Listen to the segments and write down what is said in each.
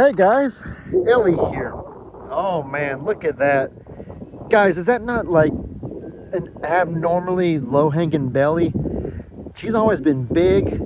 Hey guys, Ellie here. Oh man, look at that. Guys, is that not like an abnormally low-hanging belly? She's always been big,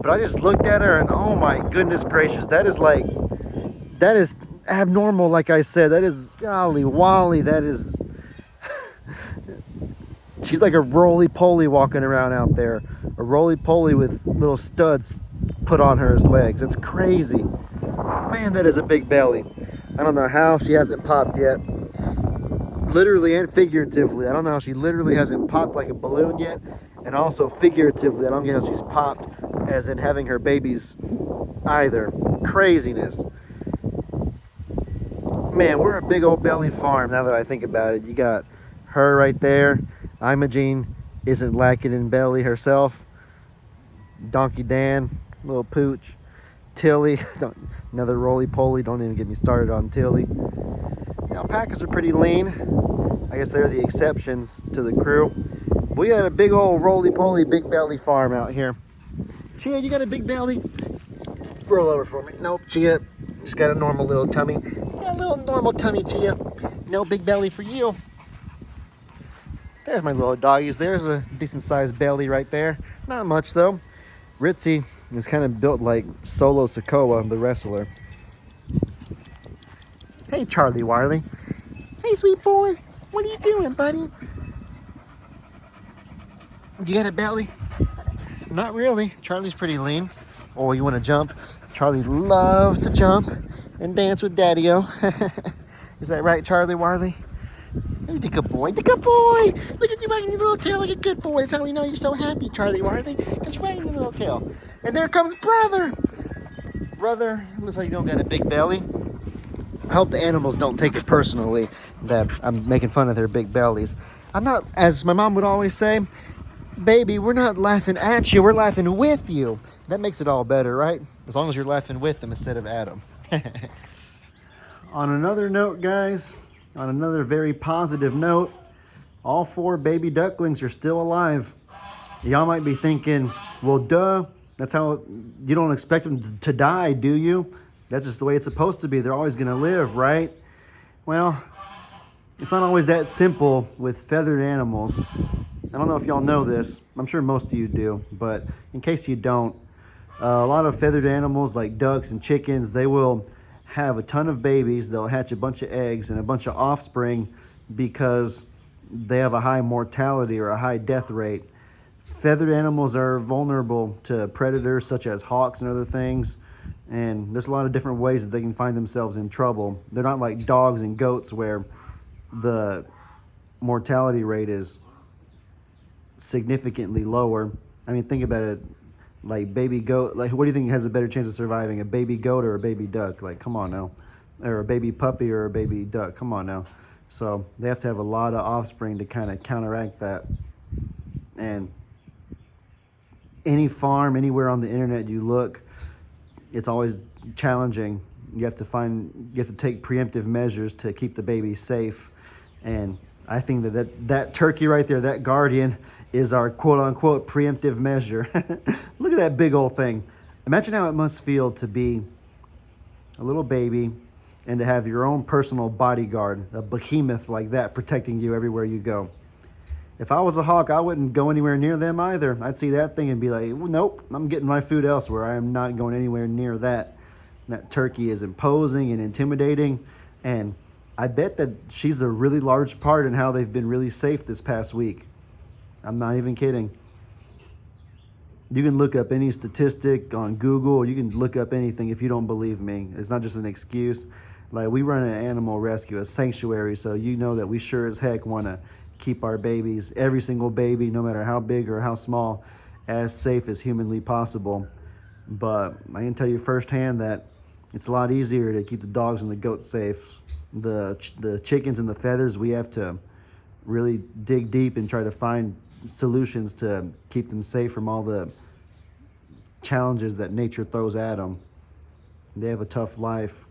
but I just looked at her and oh my goodness gracious, that is abnormal, like I said. That is, golly Wally, she's like a roly-poly walking around out there. A roly-poly with little studs put on her as legs. It's crazy. Man, that is a big belly. I don't know how she hasn't popped yet. Literally and figuratively. I don't know how she literally hasn't popped like a balloon yet. And also figuratively, I don't get how she's popped as in having her babies either. Craziness. Man, we're a big old belly farm now that I think about it. You got her right there. Imogene isn't lacking in belly herself. Donkey Dan, little pooch. Tilly, another roly-poly. Don't even get me started on Tilly. The alpacas are pretty lean. I guess they're the exceptions to the crew. We got a big old roly-poly big belly farm out here. Chia, you got a big belly? Roll over for me. Nope, Chia. Just got a normal little tummy. Yeah, a little normal tummy, Chia. No big belly for you. There's my little doggies. There's a decent-sized belly right there. Not much, though. Ritzy is kind of built like Solo Sokoa, the wrestler. Hey, Charlie Wiley. Hey, sweet boy. What are you doing, buddy? You got a belly? Not really. Charlie's pretty lean. Oh, you want to jump? Charlie loves to jump and dance with Daddy-O. Is that right, Charlie Wiley? You're the good boy. The good boy! Look at you wagging your little tail like a good boy. That's how we know you're so happy, Charlie Wiley. Because you're wagging your little tail. And there comes Brother. Brother, looks like you don't got a big belly. I hope the animals don't take it personally that I'm making fun of their big bellies. I'm not, as my mom would always say, baby, we're not laughing at you, we're laughing with you. That makes it all better, right? As long as you're laughing with them instead of at them. On another note, guys, on another very positive note, all 4 baby ducklings are still alive. Y'all might be thinking, well, duh, that's how, you don't expect them to die, do you? That's just the way it's supposed to be. They're always going to live, right? Well, it's not always that simple with feathered animals. I don't know if y'all know this. I'm sure most of you do. But in case you don't, a lot of feathered animals like ducks and chickens, they will have a ton of babies. They'll hatch a bunch of eggs and a bunch of offspring because they have a high mortality or a high death rate. Feathered animals are vulnerable to predators such as hawks and other things. And there's a lot of different ways that they can find themselves in trouble. They're not like dogs and goats where the mortality rate is significantly lower. I mean, think about it. Like baby goat, like what do you think has a better chance of surviving? A baby goat or a baby duck? Like, come on now. Or a baby puppy or a baby duck? Come on now. So they have to have a lot of offspring to kind of counteract that. And any farm, anywhere on the internet you look, it's always challenging. You have to take preemptive measures to keep the baby safe. And I think that turkey right there, that guardian, is our quote-unquote preemptive measure. Look at that big old thing. Imagine how it must feel to be a little baby and to have your own personal bodyguard, a behemoth like that, protecting you everywhere you go. If I was a hawk, I wouldn't go anywhere near them either. I'd see that thing and be like, nope, I'm getting my food elsewhere. I am not going anywhere near that. That turkey is imposing and intimidating. And I bet that she's a really large part in how they've been really safe this past week. I'm not even kidding. You can look up any statistic on Google. You can look up anything if you don't believe me. It's not just an excuse. Like, we run an animal rescue, a sanctuary, so you know that we sure as heck want to keep our babies, every single baby, no matter how big or how small, as safe as humanly possible. But I can tell you firsthand that it's a lot easier to keep the dogs and the goats safe. The chickens and the feathers, we have to really dig deep and try to find solutions to keep them safe from all the challenges that nature throws at them. They have a tough life,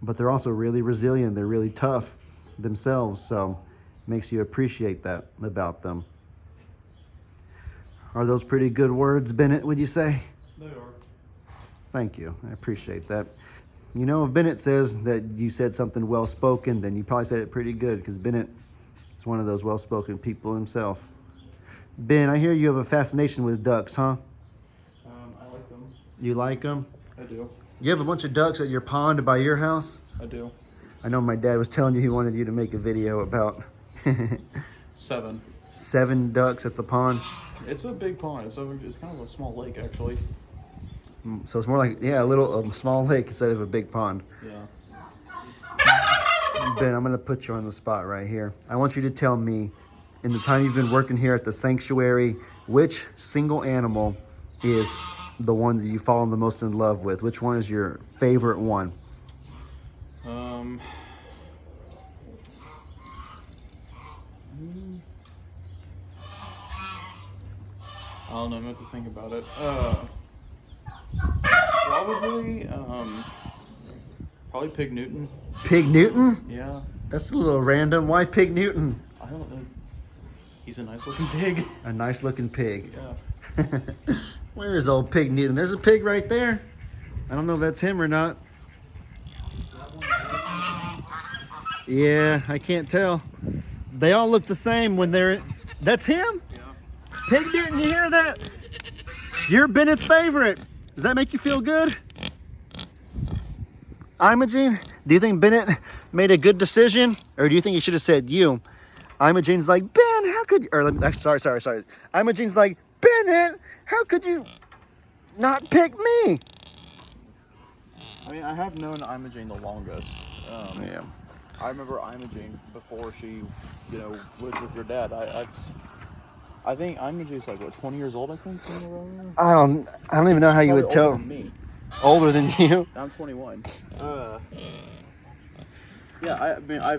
but they're also really resilient. They're really tough themselves, so it makes you appreciate that about them. Are those pretty good words, Bennett, would you say? They are. Thank you. I appreciate that. You know, if Bennett says that you said something well spoken, then you probably said it pretty good, because Bennett is one of those well spoken people himself. Ben, I hear you have a fascination with ducks, huh? I like them. You like them? I do. You have a bunch of ducks at your pond by your house? I do. I know my dad was telling you he wanted you to make a video about 7 ducks at the pond. It's a big pond. It's kind of a small lake, actually. So it's more like, yeah, a small lake instead of a big pond. Yeah. Ben, I'm going to put you on the spot right here. I want you to tell me, in the time you've been working here at the sanctuary, which single animal is the one that you fall the most in love with? Which one is your favorite one? I don't know. I'm going to have to think about it. Probably Pig Newton. Pig Newton? Yeah. That's a little random. Why Pig Newton? I don't know. He's a nice looking pig. A nice looking pig. Yeah. Where is old Pig Newton? There's a pig right there. I don't know if that's him or not. Yeah, I can't tell. They all look the same when they're... That's him? Yeah. Pig Newton, you hear that? You're Bennett's favorite. Does that make you feel good? Imogene, do you think Bennett made a good decision? Or do you think he should have said you? Imogene's like, Ben, how could you... Or, sorry. Imogene's like, Bennett, how could you not pick me? I mean, I have known Imogene the longest. Yeah. I remember Imogene before she, lived with your dad. I think Imogene's like, what, 20 years old, I think? I don't even know how you would tell. Older than me. Older than you? I'm 21. Yeah, I mean, I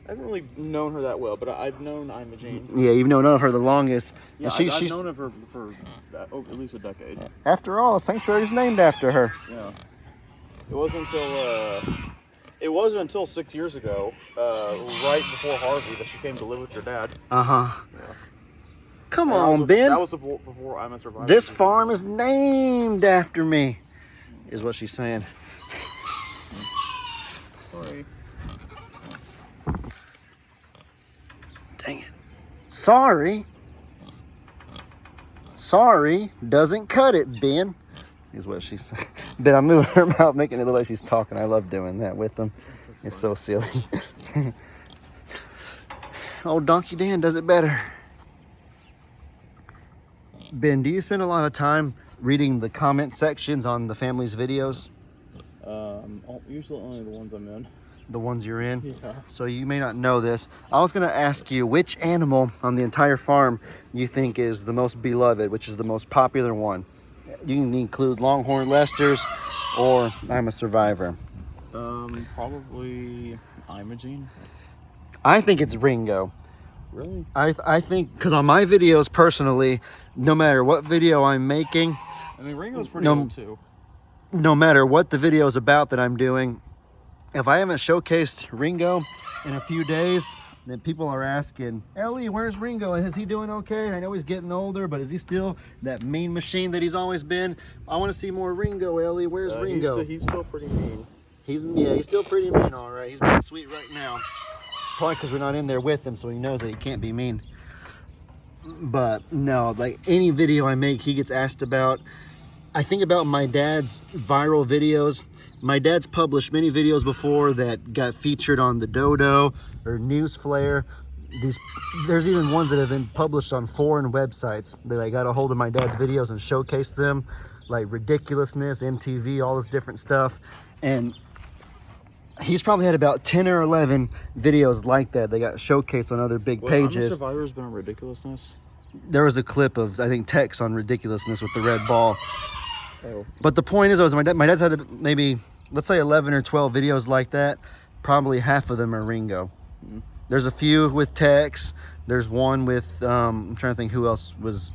haven't really known her that well, but I've known Imogene. Yeah, you've known of her the longest. Yeah, I've known of her for at least a decade. After all, the sanctuary is named after her. Yeah. It wasn't until 6 years ago, right before Harvey, that she came to live with your dad. Uh-huh. Yeah. Come on, Ben. That was before I'm a survivor. This farm is named after me, is what she's saying. Sorry. Dang it. Sorry. Sorry doesn't cut it, Ben, is what she's saying. Ben, I'm moving her mouth, making it look like she's talking. I love doing that with them. It's so silly. Old Donkey Dan does it better. Ben, do you spend a lot of time reading the comment sections on the family's videos? Usually only the ones I'm in. The ones you're in? Yeah. So you may not know this. I was going to ask you which animal on the entire farm you think is the most beloved, which is the most popular one. You can include Longhorn Leicesters or I'm a Survivor. Probably Imogene. I think it's Ringo. Really? I think, because on my videos personally, no matter what video I'm making, I mean, Ringo's pretty old too. No matter what the video is about that I'm doing, if I haven't showcased Ringo in a few days, then people are asking, Ellie, where's Ringo? Is he doing okay? I know he's getting older, but is he still that mean machine that he's always been? I want to see more Ringo, Ellie. Where's Ringo? He's still pretty mean. He's still pretty mean, all right. He's being sweet right now. Probably because we're not in there with him, so he knows that he can't be mean. But no, like any video I make, he gets asked about. I think about my dad's viral videos. My dad's published many videos before that got featured on the Dodo or News Flare. There's even ones that have been published on foreign websites that I got a hold of my dad's videos and showcased them, like Ridiculousness, MTV, all this different stuff. And he's probably had about 10 or 11 videos like that. They got showcased on other big pages. I'm a Survivor's been on Ridiculousness. There was a clip of, I think, Tex on Ridiculousness with the red ball. Oh. But the point is, my dad's had maybe, let's say 11 or 12 videos like that. Probably half of them are Ringo. Mm-hmm. There's a few with Tex. There's one with, I'm trying to think who else was.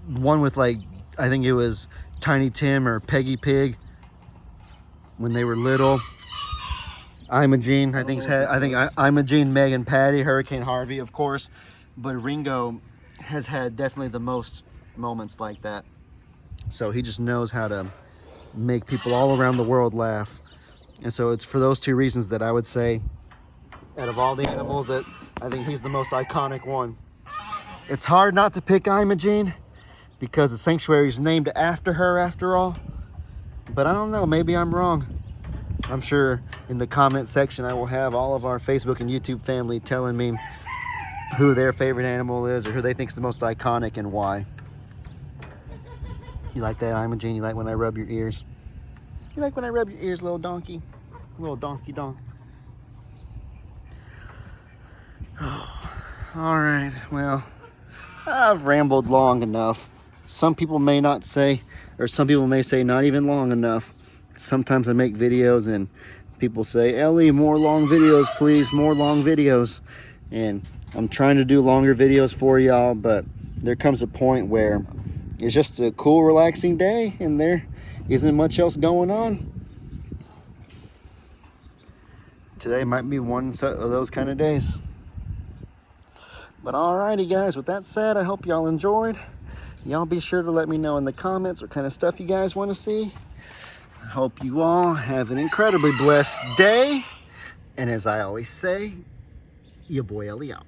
One with, like, I think it was Tiny Tim or Peggy Pig when they were little. Imogene, I think Imogene, Meg, and Patty, Hurricane Harvey, of course. But Ringo has had definitely the most moments like that. So he just knows how to make people all around the world laugh. And so it's for those two reasons that I would say, out of all the animals, that I think he's the most iconic one. It's hard not to pick Imogene because the sanctuary is named after her after all. But I don't know, maybe I'm wrong. I'm sure in the comment section I will have all of our Facebook and YouTube family telling me who their favorite animal is or who they think is the most iconic and why. You like that, Imogene? You like when I rub your ears? You like when I rub your ears, little donkey? Little donkey donk. All right, well, I've rambled long enough. Some people may not say, or some people may say not even long enough. Sometimes I make videos and people say, Ellie, more long videos, please, more long videos. And I'm trying to do longer videos for y'all, but there comes a point where it's just a cool, relaxing day and there isn't much else going on. Today might be one of those kind of days. But alrighty guys, with that said, I hope y'all enjoyed. Y'all be sure to let me know in the comments what kind of stuff you guys want to see. I hope you all have an incredibly blessed day. And as I always say, your boy Ellie out.